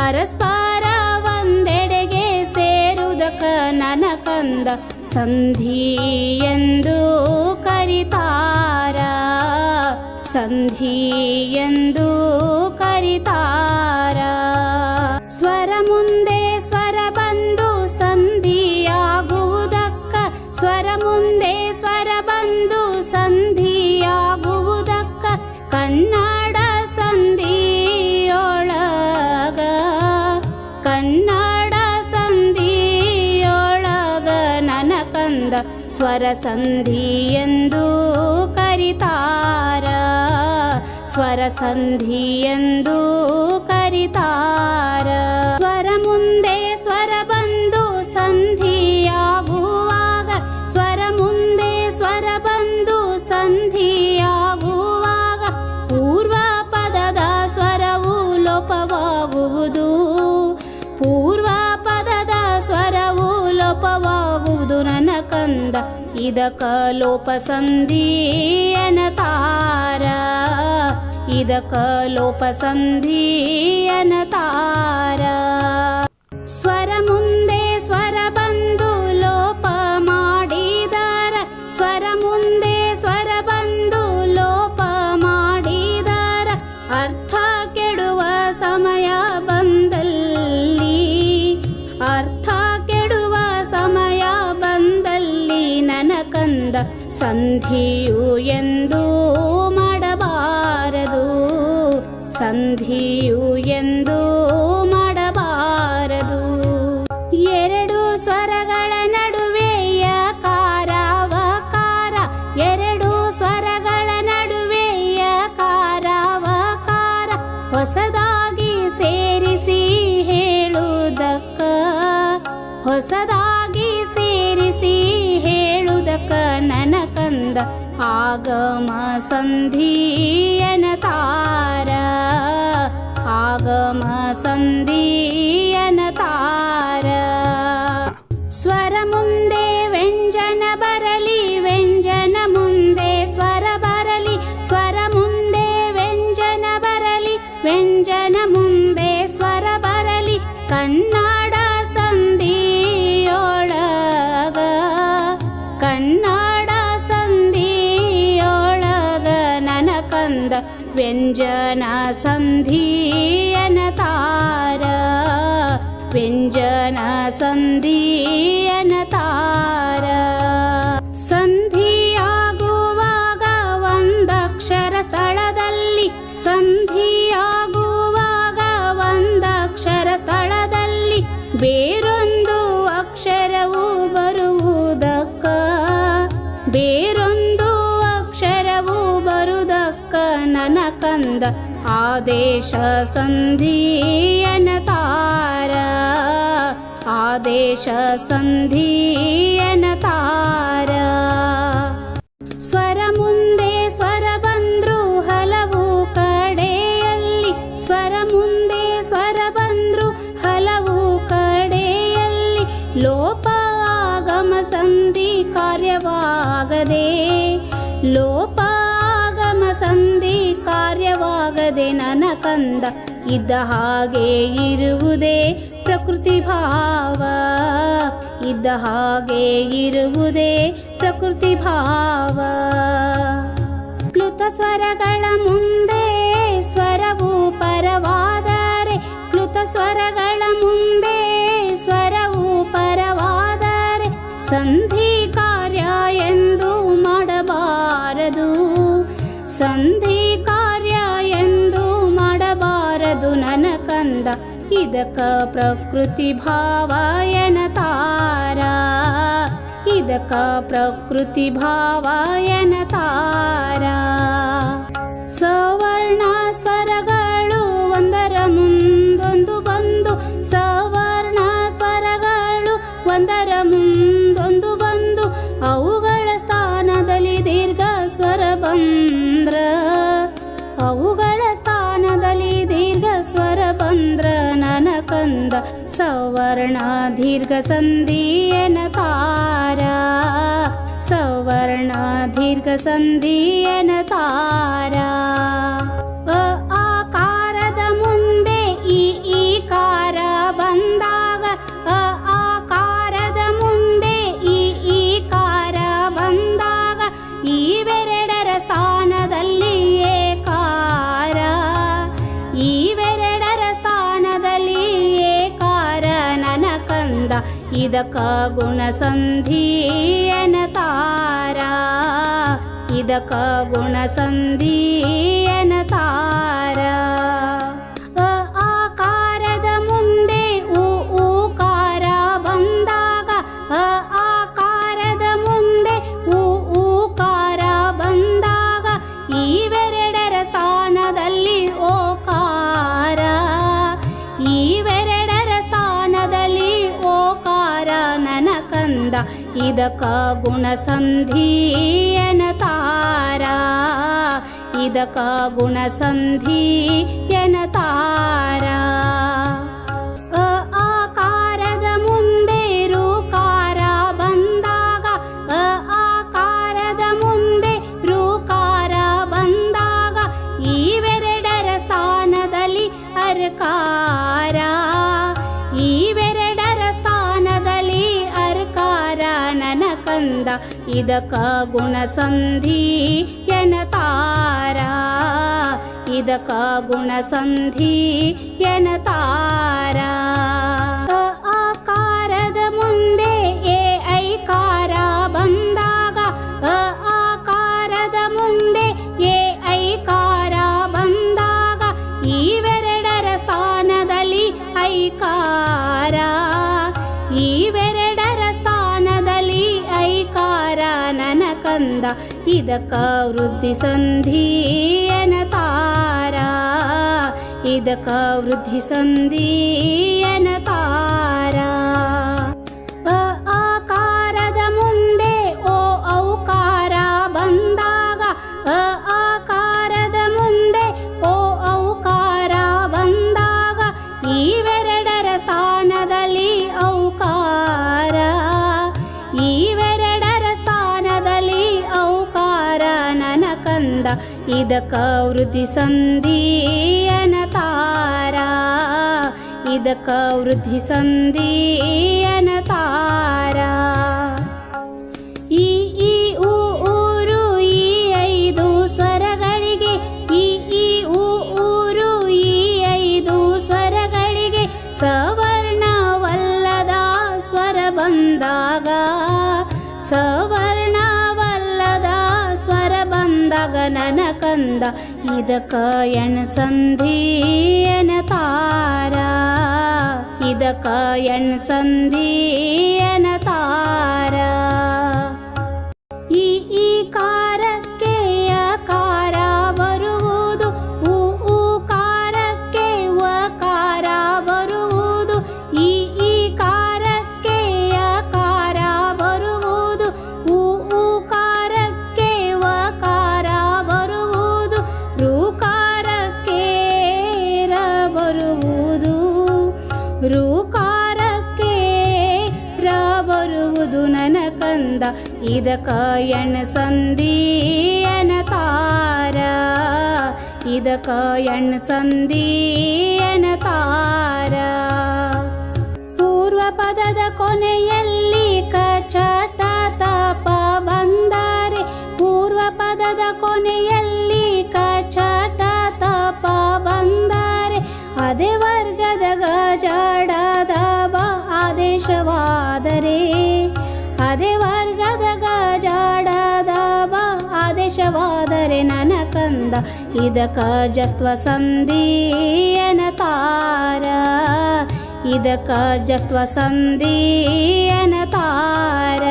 ಪರಸ್ಪರ ಒಂದೆಡೆಗೆ ಸೇರುವುದಕ್ಕ ನನ್ನ ಕಂದ ಸಂಧಿ ಎಂದು ಕರಿತಾರ, ಸಂಧಿ ಎಂದು ಕರಿತಾರ. ಸ್ವರ ಮುಂದೆ ಸ್ವರ ಬಂದು ಸಂಧಿಯಾಗುವುದಕ್ಕ, ಸ್ವರ ಮುಂದೆ ಸ್ವರ ಬಂದು ಸಂಧಿಯಾಗುವುದಕ್ಕ ಕನ್ನಡ ಸಂಧಿಯೊಳಗ, ಕನ್ನಡ ಸಂಧಿಯೊಳಗ ನನ್ನ ಕಂದ ಸ್ವರ ಸಂಧಿ ಎಂದು ಕರಿತಾರ, ಸ್ವರ ಸಂಧಿ ಎಂದು ಕರಿತಾರ. ಸ್ವರ ಮುಂದೆ ಸ್ವರ ಬಂದು ಸಂಧಿಯಾಗುವಾಗ, ಸ್ವರ ಮುಂದೆ ಸ್ವರ ಬಂದು ಸಂಧಿಯಾಗುವಾಗ ಪೂರ್ವ ಪದದ ಸ್ವರವು ಲೋಪವಾಗುವುದು, ಪೂರ್ವ ಪದದ ಸ್ವರವು ಲೋಪವಾಗುವುದು ನನ್ನ ಕಂದ ಇದಕ್ಕ ಲೋಪ ಸಂಧಿ ಎನ್ನತಾರ, ಇದಕ್ಕ ಲೋಪ ಸಂಧಿ ಎನ್ನತಾರ. ಸ್ವರ ಮುಂದೆ ಸ್ವರ ಬಂದು ಲೋಪ ಮಾಡಿದರ, ಸ್ವರ ಮುಂದೆ ಸ್ವರ ಬಂದು ಲೋಪ ಮಾಡಿದರ ಅರ್ಥ ಕೆಡುವ ಸಮಯ ಬಂದಲ್ಲಿ, ಅರ್ಥ ಕೆಡುವ ಸಮಯ ಬಂದಲ್ಲಿ ನನ್ನ ಕಂದ ಸಂಧಿಯು ಎಂದು ಮಾಡಬಾರದು, ಸಂಧಿಯು ಎಂದು ಮಾಡಬಾರದು. ಎರಡು ಸ್ವರಗಳ ನಡುವೆ ಯಕಾರ ವಕಾರ, ಎರಡು ಸ್ವರಗಳ ನಡುವೆ ಯಕಾರ ವಕಾರ ಹೊಸದಾಗಿ ಸೇರಿಸಿ ಹೇಳುವುದಕ್ಕ, ಹೊಸದಾಗಿ ಸೇರಿಸಿ ಹೇಳುವುದಕ್ಕ ನನ್ನ ಕಂದ ಆಗಮ ಸಂಧಿ ಎನ್ನತಾರ, ಆಗಮ ಸಂಧಿ ಎನ್ನತಾರ. ಸ್ವರ ಮುಂದೆ ವ್ಯಂಜನ ಬರಲಿ, ವ್ಯಂಜನ ಮುಂದೆ ಸ್ವರ ಬರಲಿ, ಸ್ವರ ಮುಂದೆ ವ್ಯಂಜನ ಬರಲಿ, ವ್ಯಂಜನ ಮುಂದೆ ಸ್ವರ ಬರಲಿ ಕನ್ನಡ ಸಂಧಿಯೊಳಗ, ಕನ್ನಡ ಸಂಧಿಯೊಳಗ ನನ್ನ ಕಂದ ವ್ಯಂಜನ ಸಂಧಿ ಎನ್ನತಾರ, ವ್ಯಂಜನ ಸಂಧಿ ಎನ್ನತಾರ. ಸಂಧಿಯಾಗುವಾಗ ಒಂದಕ್ಷರ ಸ್ಥಳದಲ್ಲಿ, ಸಂಧಿಯಾಗುವಾಗ ಒಂದಕ್ಷರ ಸ್ಥಳದಲ್ಲಿ ಬೇರೊಂದು ಅಕ್ಷರವು ಬರುವುದಕ್ಕ, ಬೇರೊಂದು ಅಕ್ಷರವು ಬರುವುದಕ್ಕ ನನ್ನ ಕಂದ ಆದೇಶ ಸಂಧಿ ಎನ್ನತಾರ, ಆದೇಶ ಸಂಧಿ ಎನ್ನತಾರ. ಸ್ವರ ಮುಂದೆ ಸ್ವರ ಬಂದ್ರು ಹಲವು ಕಡೆಯಲ್ಲಿ, ಸ್ವರ ಮುಂದೆ ಸ್ವರ ಬಂದ್ರು ಹಲವು ಕಡೆಯಲ್ಲಿ ಲೋಪ ಆಗಮ ಸಂಧಿ ಕಾರ್ಯವಾಗದೆ, ಲೋಪ ಆಗಮ ಸಂಧಿ ಕಾರ್ಯವಾಗದೆ ನನ್ನ ಕಂದ ಇದ್ದ ಹಾಗೆ ಇರುವುದೇ ಪ್ರಕೃತಿ ಭಾವ, ಇದ್ದ ಹಾಗೆ ಇರುವುದೇ ಪ್ರಕೃತಿ ಭಾವ. ಪ್ಲುತ ಸ್ವರಗಳ ಮುಂದೆ ಸ್ವರವು ಪರವಾದರೆ, ಪ್ಲುತ ಸ್ವರಗಳ ಮುಂದೆ ಸ್ವರವು ಪರವಾದರೆ ಸಂಧಿ ಕಾರ್ಯ ಎಂದು ಮಾಡಬಾರದು, ಸಂಧಿ ಕಾರ್ಯ ಎಂದು ಮಾಡಬಾರದು ನನ್ನ ಕಂದ ಇದಕ್ಕ ಪ್ರಕೃತಿ ಭಾವ ಎನ್ನತಾರ, ಇದಕ್ಕ ಪ್ರಕೃತಿ ಭಾವ ಎನ್ನತಾರ. ಸವರ್ಣ ಸ್ವರಗಳು ಒಂದರ ಮುಂದೊಂದು ಬಂದು, ಸವರ್ಣ ಸ್ವರಗಳು ಒಂದರ ಮುಂದೊಂದು ಬಂದು ಅವುಗಳ ಸ್ಥಾನದಲ್ಲಿ ದೀರ್ಘ ಸ್ವರ ಬಂದ್ರ, ಅವುಗಳ ಸ್ಥಾನದಲ್ಲಿ ದೀರ್ಘ ಸ್ವರ ಬಂದ್ರ ನನ್ನ ಕಂದ ಸವರ್ಣ ದೀರ್ಘ ಸಂಧಿ ಎನ್ನತಾರ, ಸವರ್ಣ ದೀರ್ಘ ಸಂಧಿ ಎನ್ನತಾರ. ಅ ಆಕಾರದ ಮುಂದೆ ಈ ಈಕಾರ ಇದಕ ಗುಣಸಂಧಿ ಎನ್ನತಾರ ಇದಕ ಗುಣಸಂಧಿ ಎನ್ನತಾರ ಆಕಾರದ ಮುಂದೆ ಊಕಾರ ಬಂದಾಗ ಆಕಾರದ ಮುಂದೆ ಊಕಾರ ಬಂದಾಗ ಇವೆರಡರ ಸ್ಥಾನದಲ್ಲಿ ಓಕಾರ ಇವೆರಡರ ಸ್ಥಾನದಲ್ಲಿ ಓಕಾರ ನನ್ನ ಕಂದ ಇದಕ ಗುಣಸಂಧಿ ಎನ್ನತಾರ ಇದಕ ಗುಣಸಂಧಿ ಎನ್ನತಾರ ಆಕಾರದ ಮುಂದೆ ಋಕಾರ ಬಂದಾಗ ಆಕಾರದ ಮುಂದೆ ಋಕಾರ ಬಂದಾಗ ಇವೆರಡರ ಸ್ಥಾನದಲ್ಲಿ ಅರ್ಕಾರ ಇವೆರಡರ ಸ್ಥಾನದಲ್ಲಿ ಅರ್ಕಾರ ನನ್ನ ಕಂದ ಇದಕ ಗುಣಸಂಧಿ ಎನ್ನತಾರ ಇದಕ ಗುಣಸಂಧಿ ಎನ್ನತಾರ ಆಕಾರದ ಮುಂದೆ ಐಕಾರ ಬಂದಾಗ ಆಕಾರದ ಮುಂದೆ ಐಕಾರ ಬಂದಾಗ ಇವೆರಡರ ಸ್ಥಾನದಲ್ಲಿ ಐಕಾರ ಇವೆರಡರ ಸ್ಥಾನದಲ್ಲಿ ಐಕಾರ ನನ್ನ ಕಂದ ಇದಕ ವೃದ್ಧಿ ಸಂಧಿ ಎನ್ನತಾರ ಇದಕ ವೃದ್ಧಿ ಸಂಧಿ ಎನ್ನತಾರ ಆಕಾರದ ಮುಂದೆ ಔಕಾರ ಬಂದಾಗ ಆಕಾರದ ಮುಂದೆ ಔಕಾರ ಬಂದಾಗ ಇವೆರಡರ ಸ್ಥಾನದಲ್ಲಿ ಔಕಾರ ಇವೆರಡರ ಸ್ಥಾನದಲ್ಲಿ ಔಕಾರ ನನ್ನ ಕಂದ ಇದಕ ವೃದ್ಧಿ ಸಂಧಿ ಎನ್ನತಾರ ಇದಕ ವೃದ್ಧಿ ಸಂಧಿ ಎನ್ನತಾರ ಈ ಊರು ಈ ಐದು ಸ್ವರಗಳಿಗೆ ಈ ಊರು ಈ ಐದು ಸ್ವರಗಳಿಗೆ ಸವರ್ಣವಲ್ಲದ ಸ್ವರ ಬಂದಾಗ ಸವರ್ಣವಲ್ಲದ ಸ್ವರ ಬಂದಾಗ ನನ್ನ ಕಂದ ಇದಕ ಎಣಸಂಧಿ ಎನ್ನತಾರ ಇದಕ ಎಣಸಂಧಿ ಎನ್ನತಾರ ಈ ಕಾರಕ್ಕೆ ಅಕಾರ ಬರುವುದು ಊಕಾರಕ್ಕೆ ವಕಾರ ಬರುವುದು ಈ ಕಾರಕ್ಕೆ ಅಕಾರ ಬರುವುದು ಊಕಾರಕ್ಕೆ ವಕಾರ ಬರುವುದು ಋಕಾರಕ್ಕೆ ರ ಬರುವುದು ಋಕಾರಕ್ಕೆ ರ ಬರುವುದು ನನ್ನ ಕಂದ ಇದಕ ಎಣಸಂಧಿ ಎನ್ನತಾರ ಇದಕ ಎಣಸಂಧಿ ಎನ್ನತಾರ ಪೂರ್ವ ಪದದ ಕೊನೆಯಲ್ಲಿ ಕಚಟ ತಪ ಬಂದರೆ ಪೂರ್ವ ಪದದ ಕೊನೆಯಲ್ಲಿ ಕಚಟ ತಪ ಬಂದರೆ ಅದೇ ವರ್ಗದ ಗಜಡದ ಆದೇಶವಾದರೆ ಅದೇ ವರ್ಗದ ಗಜಡದ ಆದೇಶವಾದರೆ ನನ್ನ ಕಂದ ಇದಕ ಜಸ್ತ್ವ ಸಂಧಿ ಎನ್ನತಾರ ಇದಕ ಜಸ್ತ್ವ ಸಂಧಿ ಎನ್ನತಾರ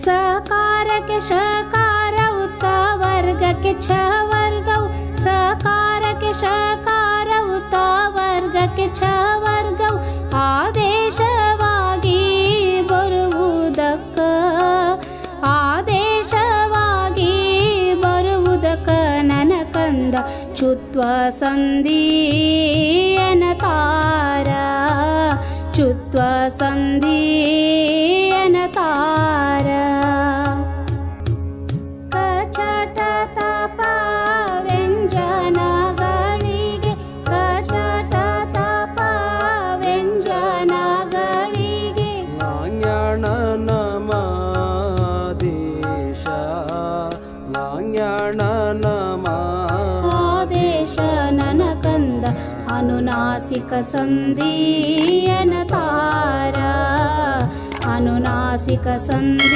ಸಕಾರಕ್ಕೆ ಶಕಾರ ಉತ್ತ ವರ್ಗಕ್ಕೆ ಛ ವರ್ಗವು ಸಕಾರಕ್ಕೆ ಶಕಾರ ಉತ್ತ ವರ್ಗಕ್ಕೆ ಛ ವರ್ಗವು ಆದೇಶವಾಗಿ ಬರುವುದಕ್ಕ ಆದೇಶವಾಗಿ ಬರುವುದಕ್ಕ ನನ್ನ ಕಂದ ಚುತ್ವ ಸಂಧಿ ಎನ್ನತಾರ ಚುತ್ವ ಸಂಧಿ ಎನ್ನತಾರ ಕಚಟ ತಪ ವ್ಯಂಜನಗಳಿಗೆ ಕಚಟ ತಪ ವ್ಯಂಜನಗಳಿಗೆ ಲಾಂಗ್ಯಾಣ ನಮಾದೇಶ ಲಾಂಗ್ಯಾಣ ನಮ ಆದೇಶ ನನ್ನ ಕಂದ अनुनासिक सन्धियनतारा अनुनासिक सन्धियनतारा